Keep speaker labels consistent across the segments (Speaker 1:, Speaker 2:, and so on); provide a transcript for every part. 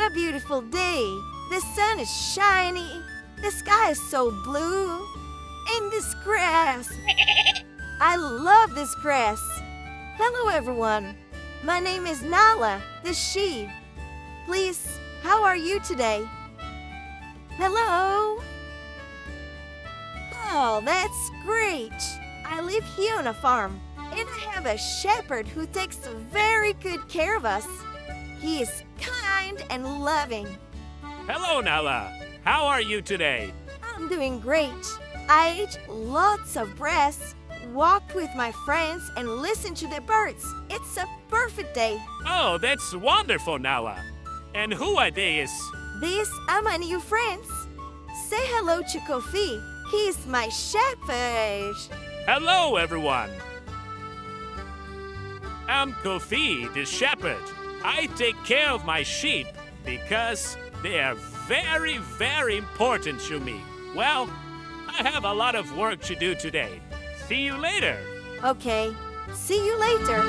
Speaker 1: a beautiful day. The sun is shiny. The sky is so blue. And this grass. I love this grass. Hello, everyone. My name is Nala, the sheep. Please, how are you today? Hello? Oh, that's great. I live here on a farm, and I have a shepherd who takes very good care of us. He is kind and loving.
Speaker 2: Hello, Nala. How are you today?
Speaker 1: I'm doing great. I ate lots of breasts, walked with my friends, and listened to the birds. It's a perfect day.
Speaker 2: Oh, that's wonderful, Nala. And who are these?
Speaker 1: These are my new friends. Say hello to Kofi. He's my shepherd.
Speaker 2: Hello, everyone. I'm Kofi, the shepherd. I take care of my sheep because they are very, very important to me. Well, I have a lot of work to do today. See you later.
Speaker 1: Okay, see you later.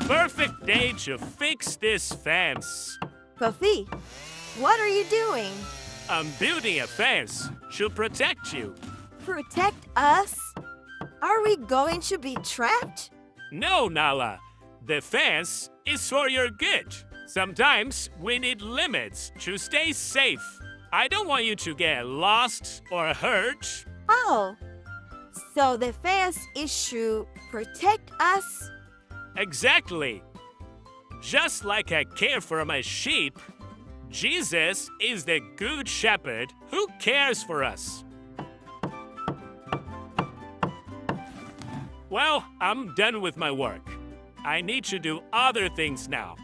Speaker 2: Perfect day to fix this fence.
Speaker 1: Kofi, what are you doing?
Speaker 2: I'm building a fence to protect you.
Speaker 1: Protect us? Are we going to be trapped?
Speaker 2: No, Nala. The fence is for your good. Sometimes we need limits to stay safe. I don't want you to get lost or hurt.
Speaker 1: Oh, so the fence is to protect us?
Speaker 2: Exactly. Just like I care for my sheep, Jesus is the good shepherd who cares for us. Well, I'm done with my work. I need to do other things now.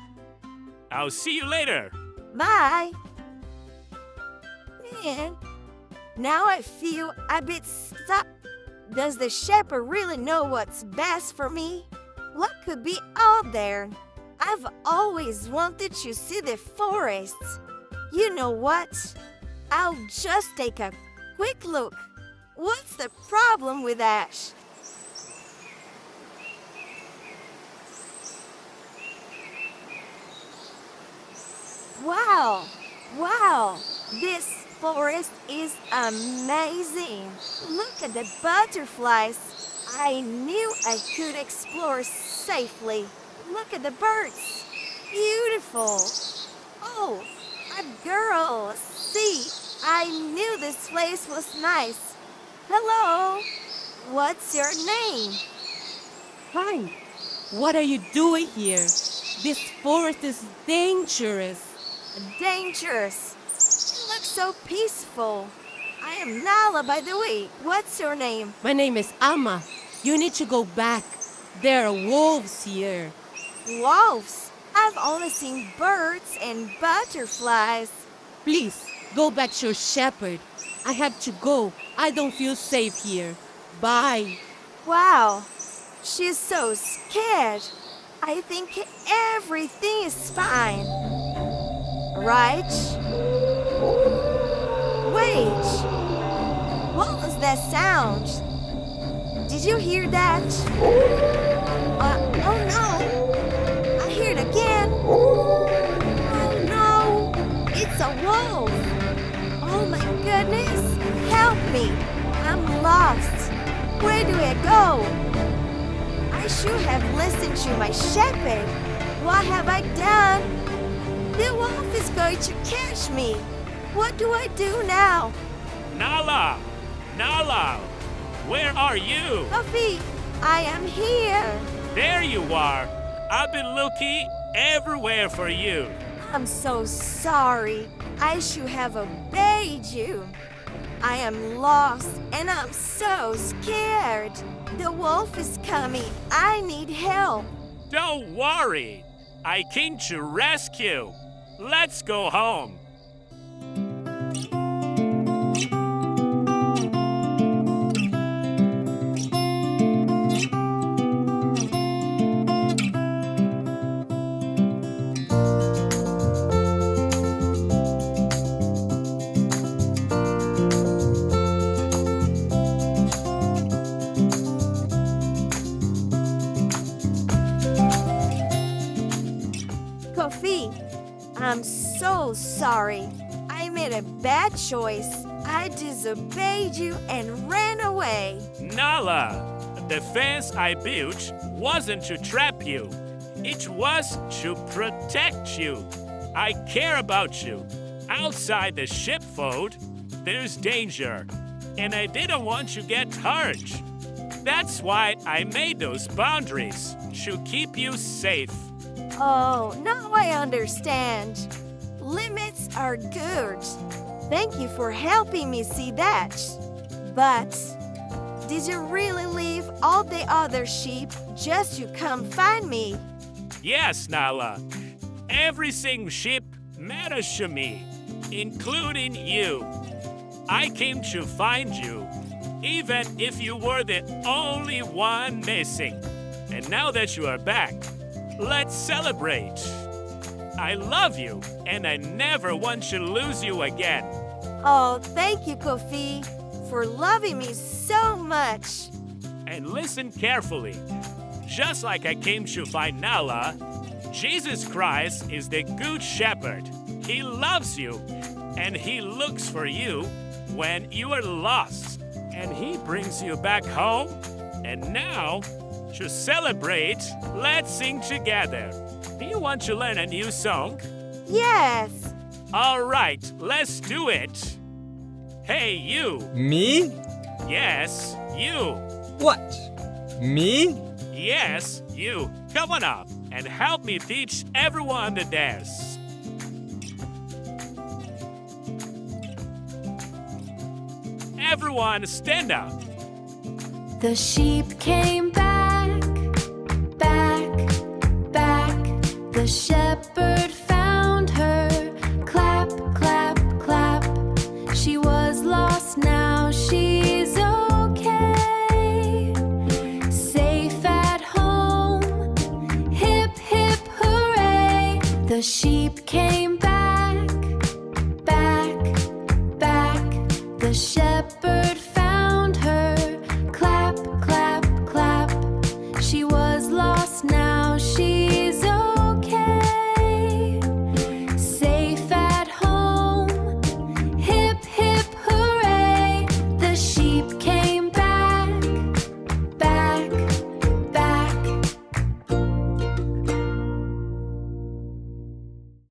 Speaker 2: I'll see you later.
Speaker 1: Bye. Man, now I feel a bit stuck. Does the shepherd really know what's best for me? What could be out there? I've always wanted to see the forest. You know what? I'll just take a quick look. What's the problem with that? Wow! Wow! This forest is amazing! Look at the butterflies! I knew I could explore safely. Look at the birds! Beautiful! Oh, a girl! See, I knew this place was nice. Hello! What's your name?
Speaker 3: Hi, what are you doing here? This forest is dangerous.
Speaker 1: Dangerous. You look so peaceful. I am Nala, by the way. What's your name?
Speaker 3: My name is Amma. You need to go back. There are wolves here.
Speaker 1: Wolves? I've only seen birds and butterflies.
Speaker 3: Please, go back to your shepherd. I have to go. I don't feel safe here. Bye.
Speaker 1: Wow, she's so scared. I think everything is fine. Right? Wait. What was that sound? Did you hear that? Oh no. I hear it again. Oh no. It's a wolf. Oh my goodness. Help me. I'm lost. Where do I go? I should have listened to my shepherd. What have I done? The wolf is going to catch me. What do I do now?
Speaker 2: Nala! Nala! Where are you?
Speaker 1: Kofi, I am here.
Speaker 2: There you are. I've been looking everywhere for you.
Speaker 1: I'm so sorry. I should have obeyed you. I am lost and I'm so scared. The wolf is coming. I need help.
Speaker 2: Don't worry. I came to rescue. Let's go home.
Speaker 1: I'm so sorry. I made a bad choice. I disobeyed you and ran away.
Speaker 2: Nala, the fence I built wasn't to trap you. It was to protect you. I care about you. Outside the sheepfold, there's danger, and I didn't want you to get hurt. That's why I made those boundaries, to keep you safe.
Speaker 1: Oh, now I understand. Limits are good. Thank you for helping me see that. But did you really leave all the other sheep just to come find me?
Speaker 2: Yes, Nala. Every single sheep matters to me, including you. I came to find you, even if you were the only one missing. And now that you are back, let's celebrate. I love you, and I never want to lose you again.
Speaker 1: Oh, thank you, Kofi, for loving me so much.
Speaker 2: And listen carefully. Just like I came to find Nala, Jesus Christ is the Good Shepherd. He loves you, and He looks for you when you are lost. And He brings you back home. And now, to celebrate, let's sing together. Do you want to learn a new song?
Speaker 1: Yes.
Speaker 2: All right, let's do it. Hey, you.
Speaker 4: Me?
Speaker 2: Yes, you.
Speaker 4: What? Me?
Speaker 2: Yes, you. Come on up and help me teach everyone the dance. Everyone stand up.
Speaker 5: The sheep came back, back, back. The shepherd found her. Clap, clap, clap. She was lost, now she's okay. Safe at home. Hip, hip, hooray. The sheep came back.